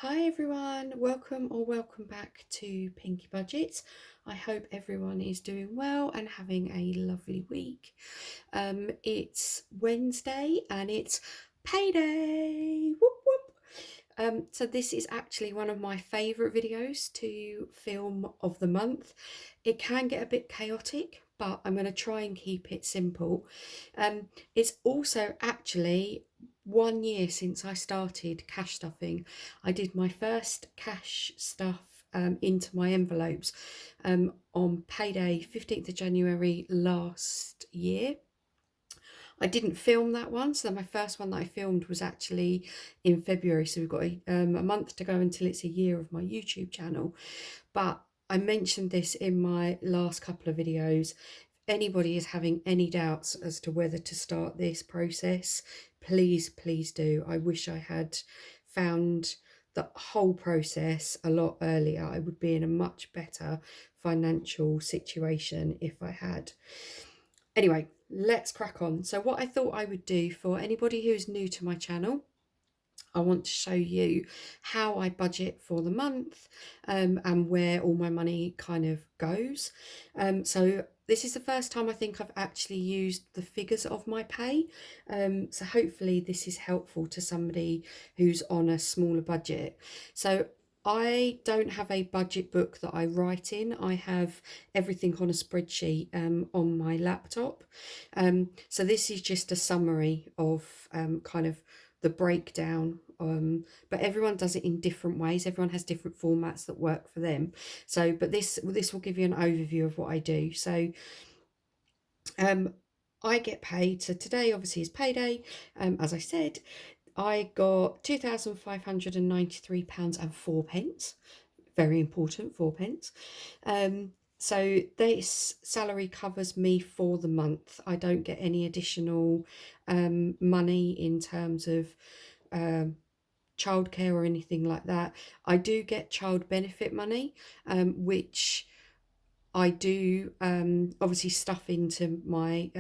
Hi everyone, welcome back to Pinky Budgets. I hope everyone is doing well and having a lovely week. It's Wednesday and it's payday. Whoop whoop. So this is actually one of my favourite videos to film of the month. It can get a bit chaotic, but I'm going to try and keep it simple. It's also actually 1 year since I started cash stuffing. I did my first cash stuff into my envelopes on payday 15th of January last year. I didn't film that one, so my first one that I filmed was actually in February, so we've got a month to go until it's a year of my YouTube channel. But I mentioned this in my last couple of videos. If anybody is having any doubts as to whether to start this process, please do. I wish I had found the whole process a lot earlier. I would be in a much better financial situation if I had. Anyway, let's crack on. So what I thought I would do for anybody who's new to my channel, I want to show you how I budget for the month and where all my money kind of goes. So this is the first time I think I've actually used the figures of my pay. So hopefully this is helpful to somebody who's on a smaller budget. So I don't have a budget book that I write in. I have everything on a spreadsheet on my laptop. So this is just a summary of kind of the breakdown, but everyone does it in different ways. Everyone has different formats that work for them. So but this will give you an overview of what I do. So I get paid, so today obviously is payday. As I said, I got £2,593 and 4p. Very important, 4p. So this salary covers me for the month. I don't get any additional money in terms of childcare or anything like that. I do get child benefit money, which I do obviously stuff into my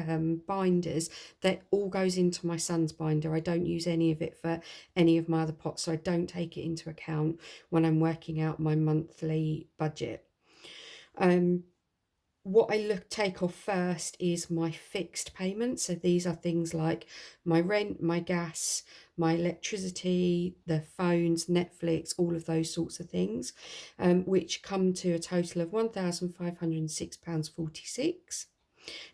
binders. That all goes into my son's binder. I don't use any of it for any of my other pots, so I don't take it into account when I'm working out my monthly budget. What I take off first is my fixed payments. So these are things like my rent, my gas, my electricity, the phones, Netflix, all of those sorts of things, which come to a total of £1,506.46.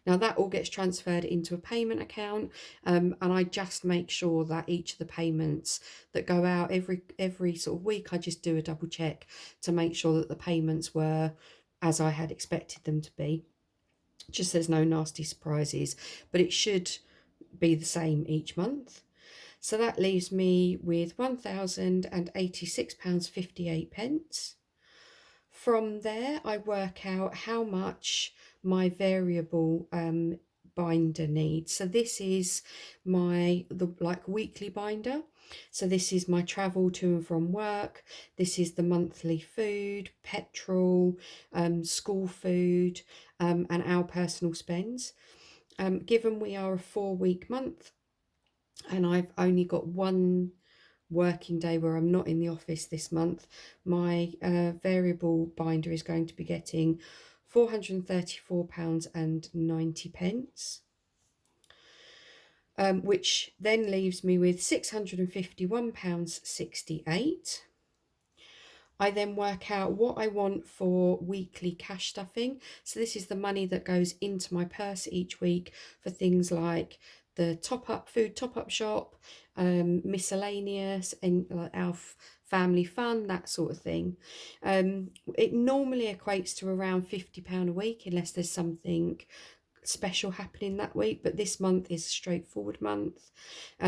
Now that all gets transferred into a payment account, and I just make sure that each of the payments that go out every sort of week, I just do a double check to make sure that the payments were as I had expected them to be. Just there's no nasty surprises, but it should be the same each month. So that leaves me with £1,086.58. From there, I work out how much my variable binder needs. So this is the weekly binder. So this is my travel to and from work. This is the monthly food, petrol, school food, and our personal spends. Given we are a 4-week month and I've only got one working day where I'm not in the office this month, my variable binder is going to be getting £434.90, which then leaves me with £651.68. I then work out what I want for weekly cash stuffing. So this is the money that goes into my purse each week for things like the food top-up shop, miscellaneous, and like our family fun, that sort of thing. It normally equates to around £50 a week, unless there's something special happening that week, but this month is a straightforward month.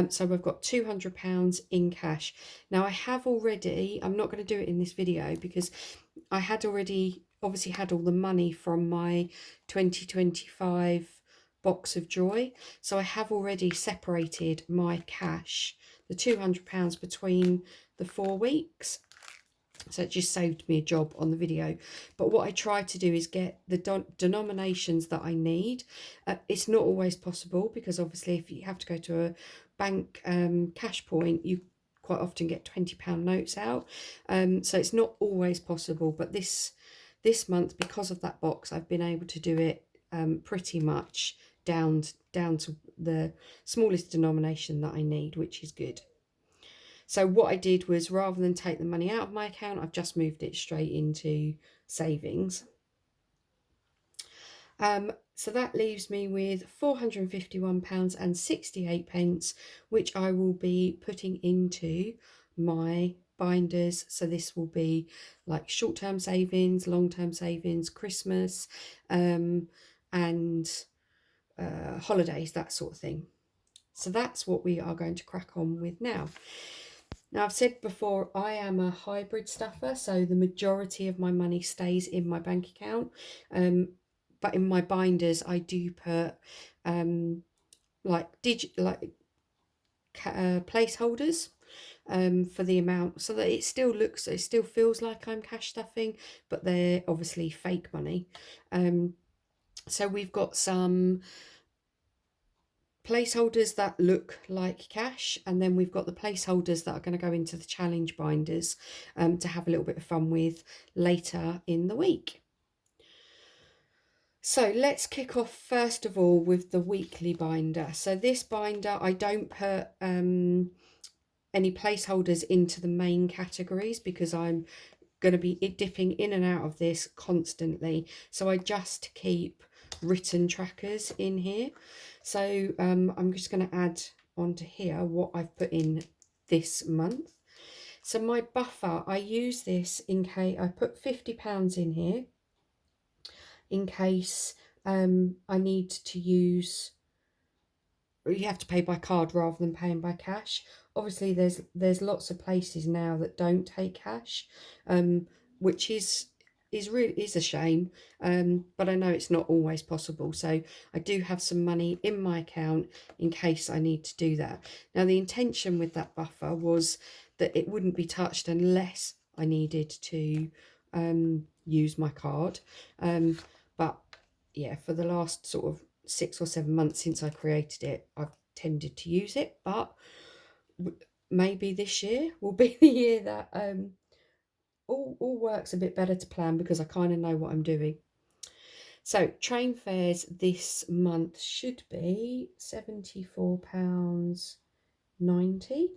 So we've got £200 in cash. Now I'm not going to do it in this video because I had already obviously had all the money from my 2025 box of joy, so I have already separated my cash, the £200, between the 4 weeks. So it just saved me a job on the video. But what I try to do is get the denominations that I need. It's not always possible because obviously if you have to go to a bank cash point, you quite often get £20 notes out. So it's not always possible, but this month, because of that box, I've been able to do it pretty much down to the smallest denomination that I need, which is good. So what I did was, rather than take the money out of my account, I've just moved it straight into savings. So that leaves me with £451.68, which I will be putting into my binders. So this will be like short-term savings, long-term savings, Christmas, and holidays, that sort of thing. So that's what we are going to crack on with now. Now, I've said before, I am a hybrid stuffer, so the majority of my money stays in my bank account. But in my binders, I do put placeholders for the amount, so that it still feels like I'm cash stuffing, but they're obviously fake money. So we've got some placeholders that look like cash, and then we've got the placeholders that are going to go into the challenge binders to have a little bit of fun with later in the week. So let's kick off first of all with the weekly binder. So this binder, I don't put any placeholders into the main categories because I'm going to be dipping in and out of this constantly, so I just keep written trackers in here. So I'm just going to add onto here what I've put in this month. So my buffer, I use this in case I put £50 in here in case I need to use, you have to pay by card rather than paying by cash. Obviously there's lots of places now that don't take cash, which is a shame, but I know it's not always possible. So I do have some money in my account in case I need to do that. Now the intention with that buffer was that it wouldn't be touched unless I needed to use my card, but yeah, for the last sort of 6 or 7 months since I created it, I've tended to use it. But maybe this year will be the year that all works a bit better to plan, because I kind of know what I'm doing. So train fares this month should be £74.90,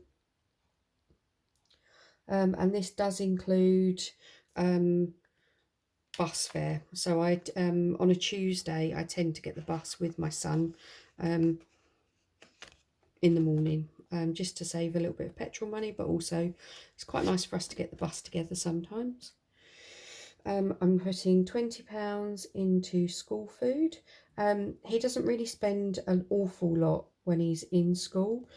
and this does include bus fare. So I on a Tuesday I tend to get the bus with my son in the morning, just to save a little bit of petrol money, but also it's quite nice for us to get the bus together sometimes. I'm putting £20 into school food. He doesn't really spend an awful lot when he's in school.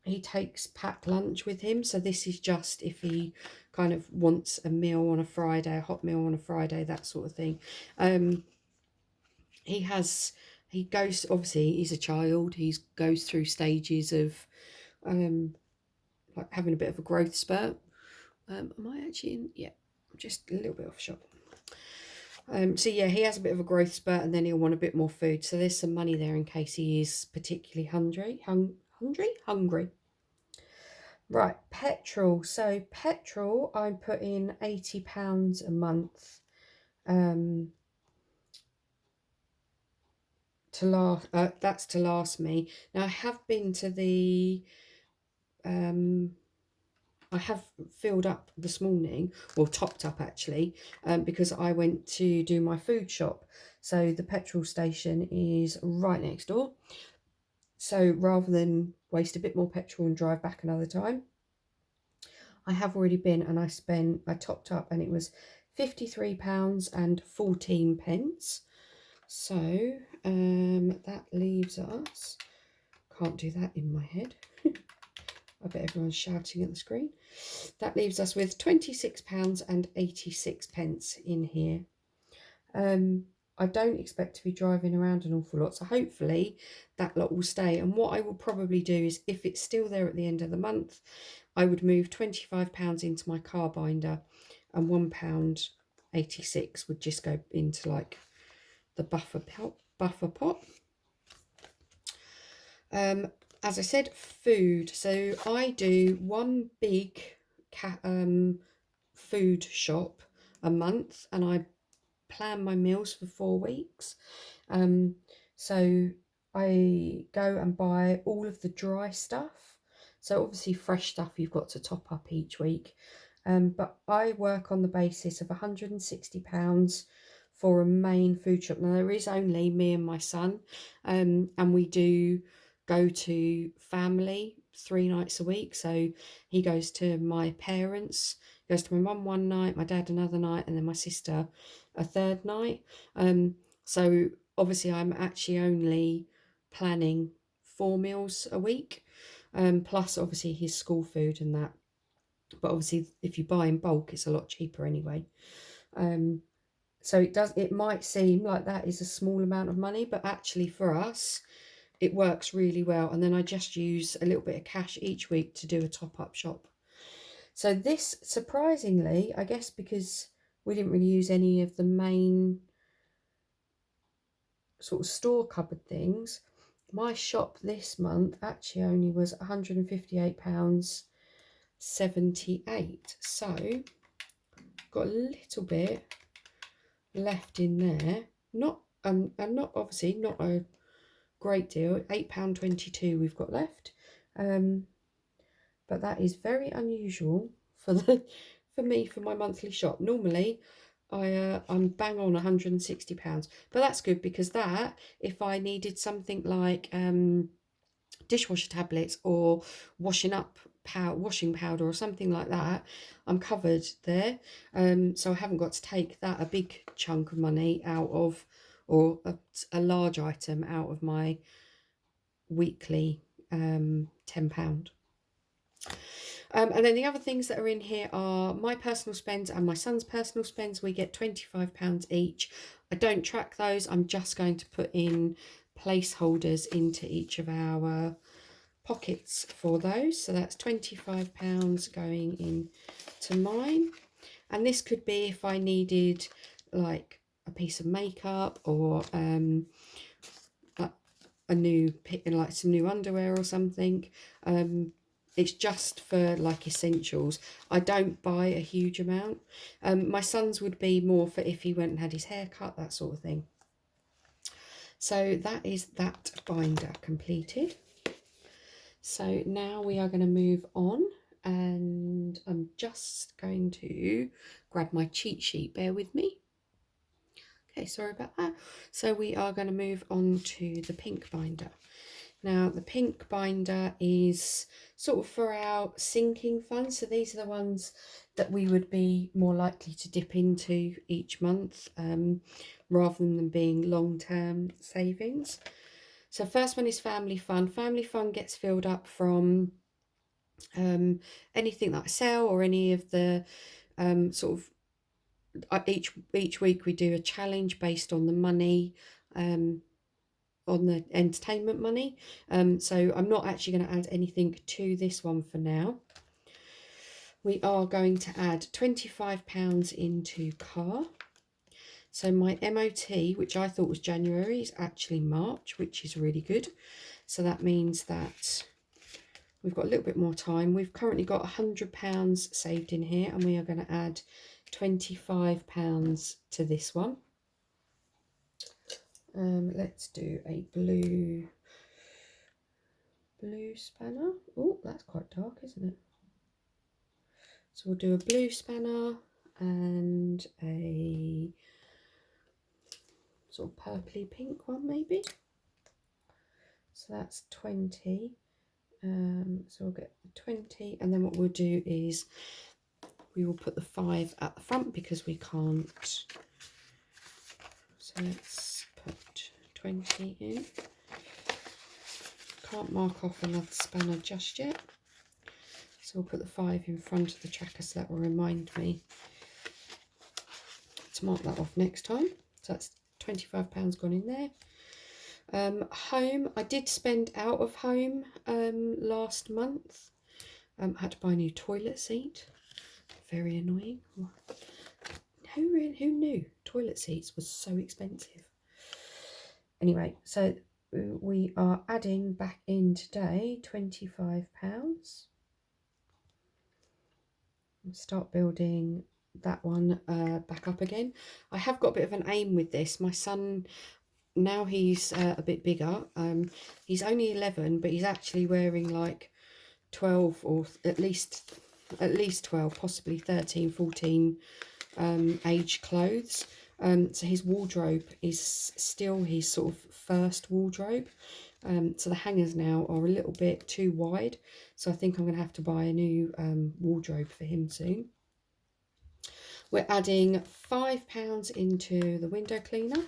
He takes packed lunch with him, so this is just if he kind of wants a meal on a Friday, a hot meal on a Friday, that sort of thing. He goes, obviously he's a child, he goes through stages of like having a bit of a growth spurt. Am I actually in? Yeah, I'm just a little bit off shot. So yeah, he has a bit of a growth spurt, and then he'll want a bit more food. So there's some money there in case he is particularly hungry. Right, petrol. So petrol, I put in £80 a month to last. That's to last me. Now I have been to the I have filled up this morning, or topped up actually, because I went to do my food shop. So the petrol station is right next door. So rather than waste a bit more petrol and drive back another time, I have already been, and I topped up, and it was £53.14. So that leaves us, can't do that in my head. I bet everyone's shouting at the screen. That leaves us with £26.86 in here. I don't expect to be driving around an awful lot, so hopefully that lot will stay. And what I will probably do is, if it's still there at the end of the month, I would move £25 into my car binder, and £1.86 would just go into like the buffer pot. as I said, food. So I do one big food shop a month, and I plan my meals for 4 weeks. Um, so I go and buy all of the dry stuff. So obviously fresh stuff you've got to top up each week. But I work on the basis of £160 for a main food shop. Now there is only me and my son, and we do go to family 3 nights a week. So he goes to my parents, goes to my mum one night, my dad another night, and then my sister a third night. So obviously I'm actually only planning 4 meals a week, plus obviously his school food and that. But obviously if you buy in bulk, it's a lot cheaper anyway. So it might seem like that is a small amount of money, but actually for us, it works really well. And then I just use a little bit of cash each week to do a top-up shop. So this, surprisingly, I guess because we didn't really use any of the main sort of store cupboard things, my shop this month actually only was £158.78. So got a little bit left in there. Not and not obviously not a great deal. £8.22 we've got left. But that is very unusual for me for my monthly shop. Normally I'm bang on £160, but that's good because that, if I needed something like dishwasher tablets or washing powder or something like that, I'm covered there. So I haven't got to take a big chunk of money out of, or a large item out of my weekly £10. And then the other things that are in here are my personal spends and my son's personal spends. We get £25 each. I don't track those. I'm just going to put in placeholders into each of our pockets for those. So that's £25 going into mine. And this could be if I needed like a piece of makeup or a new, like some new underwear or something. It's just for like essentials. I don't buy a huge amount. My son's would be more for if he went and had his hair cut, that sort of thing. So that is that binder completed. So now we are going to move on, and I'm just going to grab my cheat sheet. Bear with me. Okay, sorry about that. So we are going to move on to the pink binder. Now, the pink binder is sort of for our sinking funds. So these are the ones that we would be more likely to dip into each month, rather than them being long-term savings. So first one is family fund. Family fund gets filled up from anything that I sell, or any of the sort of, each week we do a challenge based on the money, on the entertainment money. So I'm not actually going to add anything to this one for now. We are going to add £25 into car. So my MOT, which I thought was January, is actually March, which is really good. So that means that we've got a little bit more time. We've currently got £100 saved in here, and we are going to add £25 to this one. Let's do a blue spanner. Oh, that's quite dark, isn't it? So we'll do a blue spanner and a sort of purpley pink one maybe. So that's 20. So we'll get the 20, and then what we'll do is we will put the 5 at the front because we can't. So let's put 20 in. Can't mark off another spanner just yet. So we'll put the 5 in front of the tracker, so that will remind me to mark that off next time. So that's £25 gone in there. Home, I did spend out of home last month. I had to buy a new toilet seat. Very annoying. Who knew toilet seats was so expensive? Anyway, so we are adding back in today £25. Start building that one back up again. I have got a bit of an aim with this. My son, now he's a bit bigger. He's only 11, but he's actually wearing like 12 or at least 12, possibly 13, 14 age clothes. So his wardrobe is still his sort of first wardrobe. So the hangers now are a little bit too wide. So I think I'm going to have to buy a new wardrobe for him soon. We're adding £5 into the window cleaner.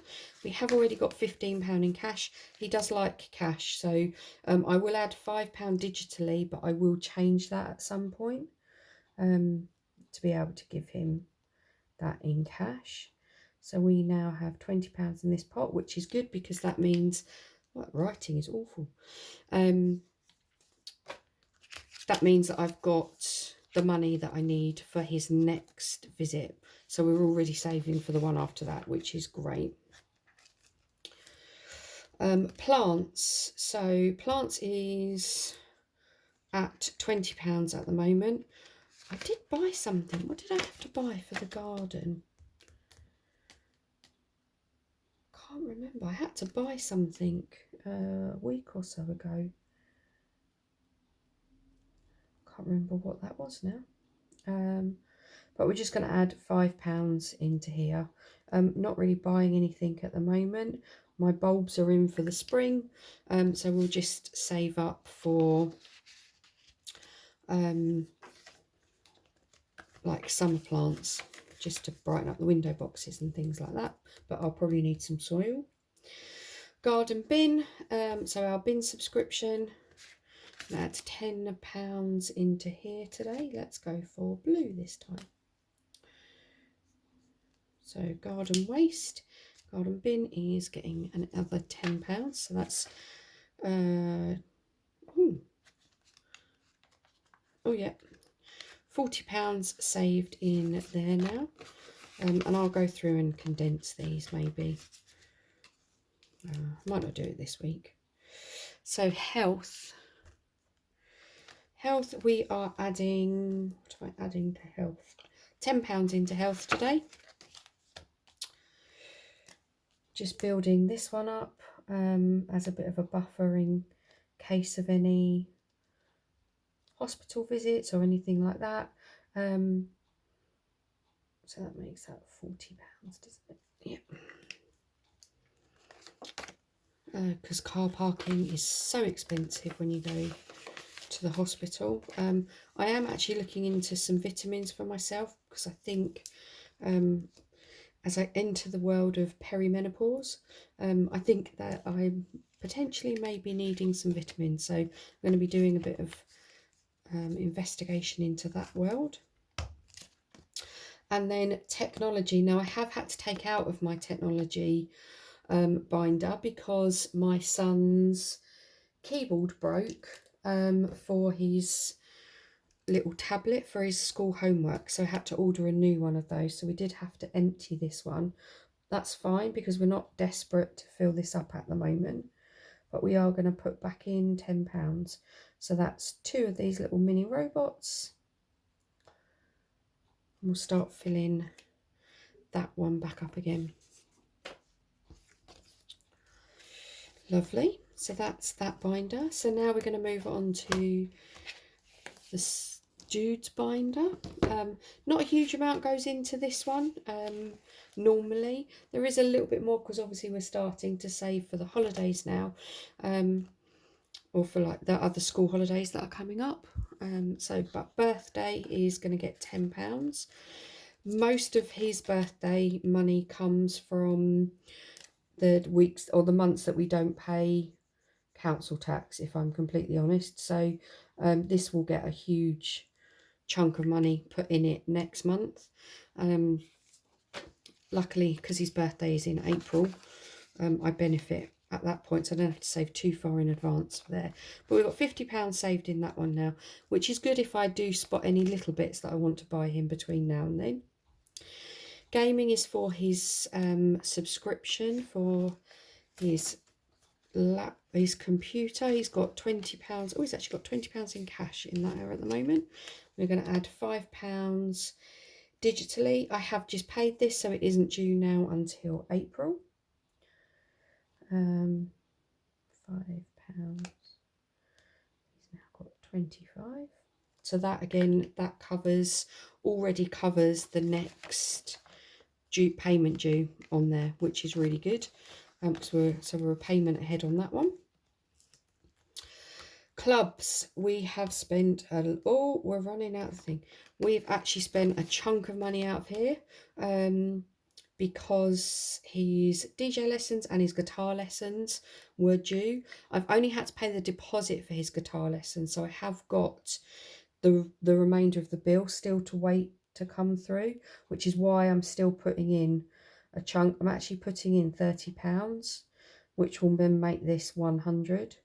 We have already got £15 in cash. He does like cash, so I will add £5 digitally, but I will change that at some point to be able to give him that in cash. So we now have £20 in this pot, which is good because that means, well, writing is awful. That means that I've got the money that I need for his next visit. So we're already saving for the one after that, which is great. Plants. So plants is at £20 at the moment. I did buy something. What did I have to buy for the garden? Can't remember. I had to buy something a week or so ago. Can't remember what that was now. But we're just going to add £5 into here. Not really buying anything at the moment. My bulbs are in for the spring, so we'll just save up for like summer plants, just to brighten up the window boxes and things like that. But I'll probably need some soil. Garden bin, so our bin subscription, that's £10 into here today. Let's go for blue this time. So garden waste, garden bin is getting another £10. So that's, oh yeah, £40 saved in there now. And I'll go through and condense these maybe. Might not do it this week. So health, we are adding, what am I adding to health? £10 into health today. Just building this one up as a bit of a buffer in case of any hospital visits or anything like that. So that makes that £40, doesn't it? Yeah. Because car parking is so expensive when you go to the hospital. I am actually looking into some vitamins for myself because I think as I enter the world of perimenopause, I think that I potentially may be needing some vitamins. So I'm going to be doing a bit of investigation into that world. And then technology. Now I have had to take out of my technology binder because my son's keyboard broke for his little tablet for his school homework, so I had to order a new one of those. So we did have to empty this one. That's fine because we're not desperate to fill this up at the moment, but we are going to put back in £10. So that's 2 of these little mini robots. And we'll start filling that one back up again. Lovely. So that's that binder. So now we're going to move on to the Jude's binder. Not a huge amount goes into this one. Normally there is a little bit more because obviously we're starting to save for the holidays now, or for like the other school holidays that are coming up. But birthday is going to get £10. Most of his birthday money comes from the weeks or the months that we don't pay council tax, if I'm completely honest. So this will get a huge chunk of money put in it next month. Luckily, because his birthday is in April, I benefit at that point, so I don't have to save too far in advance for there. But we've got £50 saved in that one now, which is good if I do spot any little bits that I want to buy him between now and then. Gaming is for his subscription for his his computer. He's got £20. Oh, he's actually got £20 in cash in that area at the moment. We're going to add £5 digitally. I have just paid this, so it isn't due now until April. £5. He's now got 25. So that again, that already covers the next payment due on there, which is really good. So we're a payment ahead on that one. Clubs, we have spent we're running out of thing. We've actually spent a chunk of money out of here, because his DJ lessons and his guitar lessons were due. I've only had to pay the deposit for his guitar lessons, so I have got the remainder of the bill still to wait to come through, which is why I'm still putting in a chunk. I'm actually putting in £30, which will then make this 100.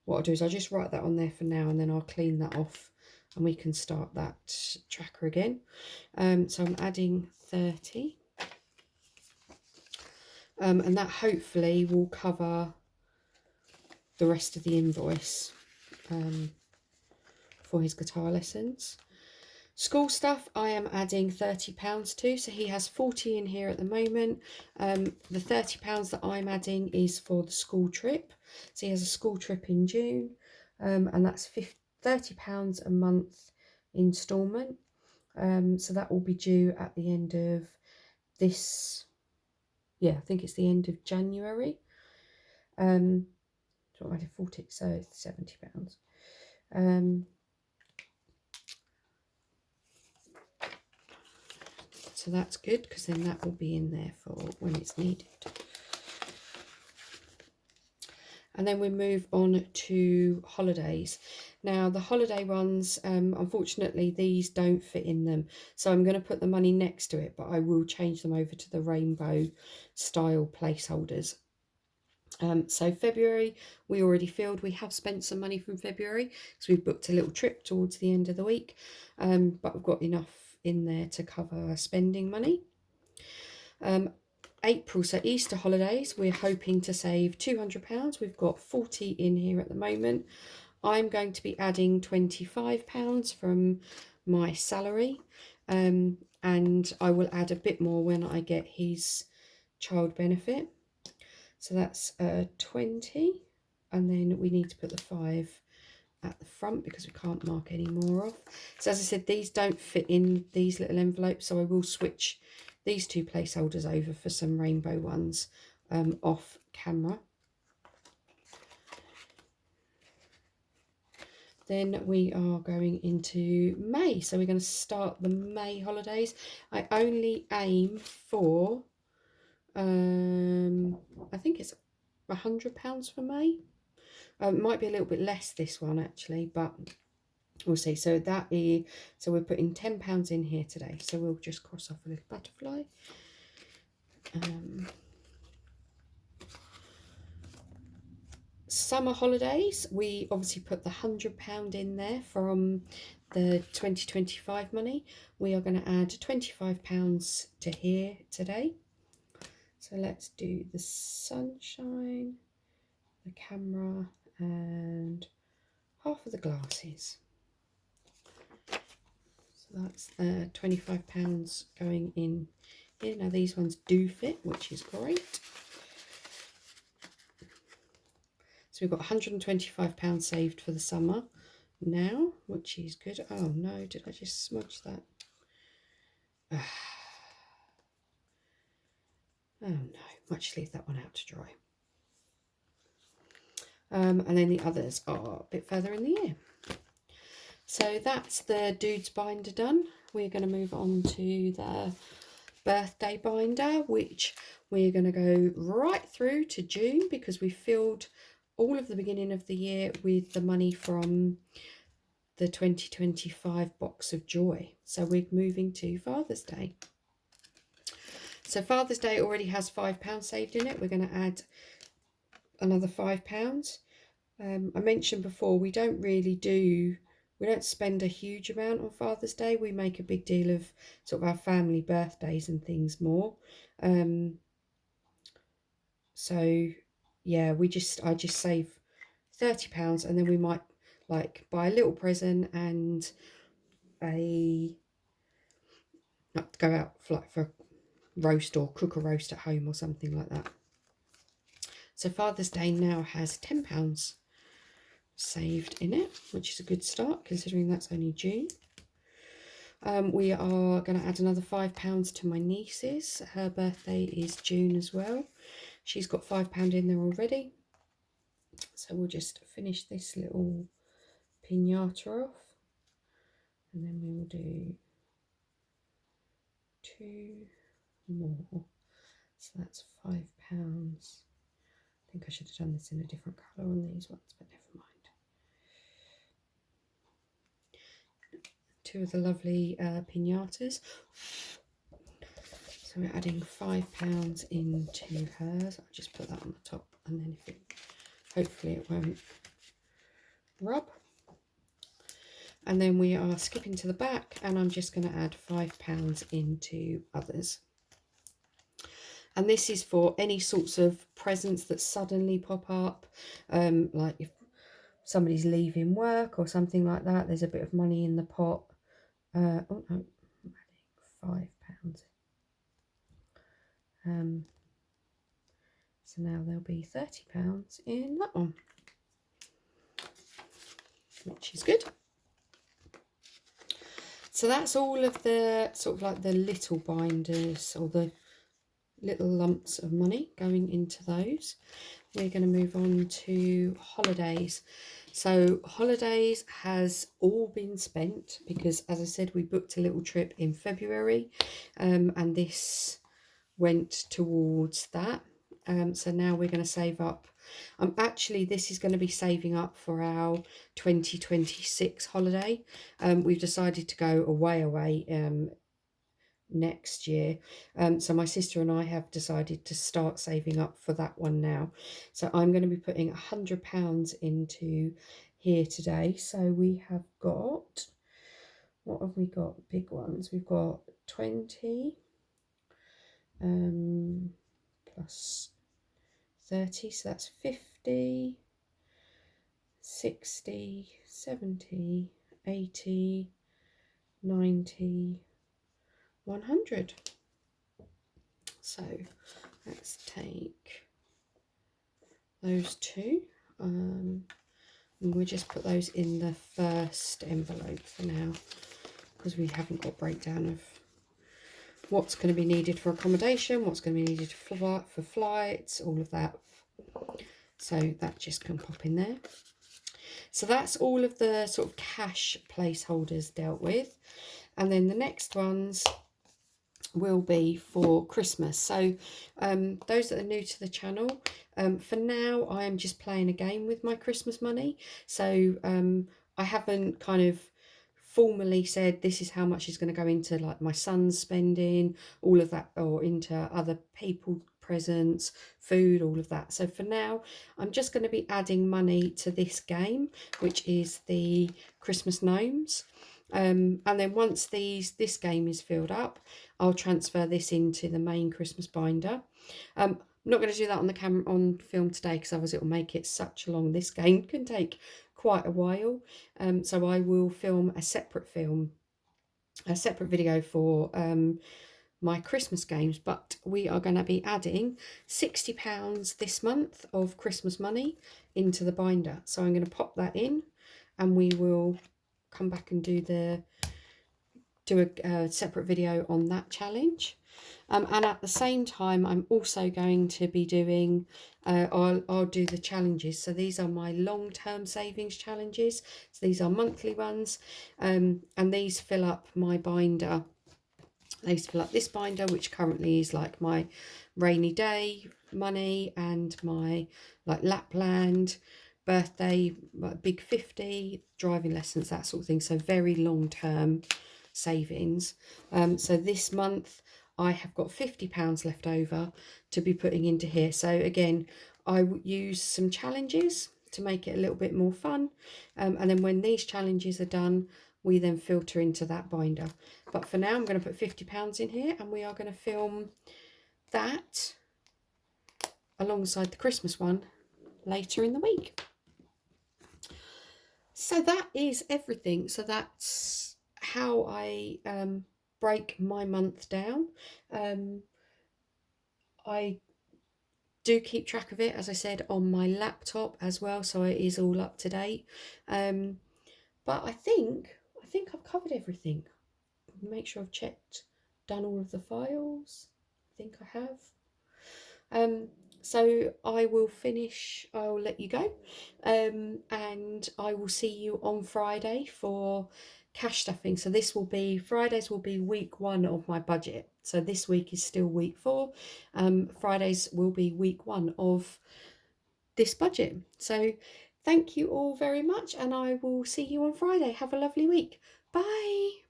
What I'll do is I'll just write that on there for now, and then I'll clean that off and we can start that tracker again. So I'm adding 30, and that hopefully will cover the rest of the invoice for his guitar lessons. School stuff, I am adding £30 to, so he has 40 in here at the moment. The £30 that I'm adding is for the school trip. So he has a school trip in June, and that's £30 a month instalment. So that will be due at the end of this, I think it's the end of January. So I did 40, so it's £70. So that's good, because then that will be in there for when it's needed. And then we move on to holidays. Now the holiday ones, unfortunately these don't fit in them, so I'm going to put the money next to it, but I will change them over to the rainbow style placeholders. So February we already filled. We have spent some money from February because we've booked a little trip towards the end of the week, but we've got enough in there to cover spending money. April, so Easter holidays, we're hoping to save £200. We've got 40 in here at the moment. I'm going to be adding £25 from my salary, and I will add a bit more when I get his child benefit. So that's 20, and then we need to put the 5 at the front because we can't mark any more off. So as I said, these don't fit in these little envelopes, so I will switch these two placeholders over for some rainbow ones off camera. Then we are going into May, so we're going to start the May holidays. I only aim for I think it's £100 for May. It might be a little bit less this one actually, but we'll see. So we're putting £10 in here today. So we'll just cross off a little butterfly. Summer holidays, we obviously put the £100 in there from the 2025 money. We are going to add £25 to here today. So let's do the sunshine, the camera, and half of the glasses. So that's £25 going in here. Now these ones do fit, which is great. So we've got £125 saved for the summer now, which is good. Oh no, did I just smudge that? Oh no, might just leave that one out to dry. And then the others are a bit further in the year. So that's the dude's binder done. We're going to move on to the birthday binder, which we're going to go right through to June because we filled all of the beginning of the year with the money from the 2025 box of joy. So we're moving to Father's Day. So Father's Day already has £5 saved in it. We're going to add another £5. I mentioned before, we don't spend a huge amount on Father's Day. We make a big deal of sort of our family birthdays and things more. So yeah, I just save £30, and then we might like buy a little present and go out for like for roast or cook a roast at home or something like that. So Father's Day now has £10 saved in it, which is a good start considering that's only June. We are going to add another £5 to my niece's. Her birthday is June as well. She's got £5 in there already. So we'll just finish this little pinata off, and then we will do 2 more. So that's £5. I think I should have done this in a different colour on these ones, but never mind. 2 of the lovely pinatas. So we're adding £5 into hers. I'll just put that on the top, and then hopefully it won't rub. And then we are skipping to the back, and I'm just going to add £5 into others. And this is for any sorts of presents that suddenly pop up, like if somebody's leaving work or something like that, there's a bit of money in the pot. Oh no, I'm adding £5. So now there'll be £30 in that one, which is good. So that's all of the sort of like the little binders or the little lumps of money going into those. We're going to move on to holidays. So holidays has all been spent because, as I said, we booked a little trip in February, and this went towards that. So now we're going to save up. Actually, this is going to be saving up for our 2026 holiday. We've decided to go away next year. So my sister and I have decided to start saving up for that one now. So I'm going to be putting £100 into here today. So we have got, what have we got? Big ones. We've got 20 plus 30, so that's 50, 60, 70, 80, 90, 100. So let's take those two, and we'll just put those in the first envelope for now, because we haven't got a breakdown of what's going to be needed for accommodation, what's going to be needed for flights, all of that. So that just can pop in there. So that's all of the sort of cash placeholders dealt with. And then the next ones will be for Christmas. So those that are new to the channel, for now I am just playing a game with my Christmas money. So I haven't kind of formally said this is how much is going to go into like my son's spending, all of that, or into other people presents, food, all of that. So for now I'm just going to be adding money to this game, which is the Christmas gnomes. And then once this game is filled up, I'll transfer this into the main Christmas binder. I'm not going to do that on the camera on film today, because otherwise it will make it such a long. This game can take quite a while, so I will film a separate video for my Christmas games. But we are going to be adding £60 this month of Christmas money into the binder. So I'm going to pop that in, and we will come back and do a separate video on that challenge. And at the same time, I'm also going to be doing, I'll do the challenges. So these are my long-term savings challenges. So these are monthly ones, and these fill up my binder. These fill up this binder, which currently is like my rainy day money and my like Lapland, birthday, big 50, driving lessons, that sort of thing. So very long-term savings. So this month I have got £50 left over to be putting into here. So again, I use some challenges to make it a little bit more fun, and then when these challenges are done, we then filter into that binder. But for now I'm going to put £50 in here, and we are going to film that alongside the Christmas one later in the week. So that is everything. So that's how I break my month down. I do keep track of it, as I said, on my laptop as well, so it is all up to date. But I think I've covered everything. Make sure I've checked, done all of the files. I think I have. So I will finish, I'll let you go, and I will see you on Friday for cash stuffing. So this will be, Fridays will be week 1 of my budget. So this week is still week 4. Fridays will be week 1 of this budget. So thank you all very much, and I will see you on Friday. Have a lovely week. Bye.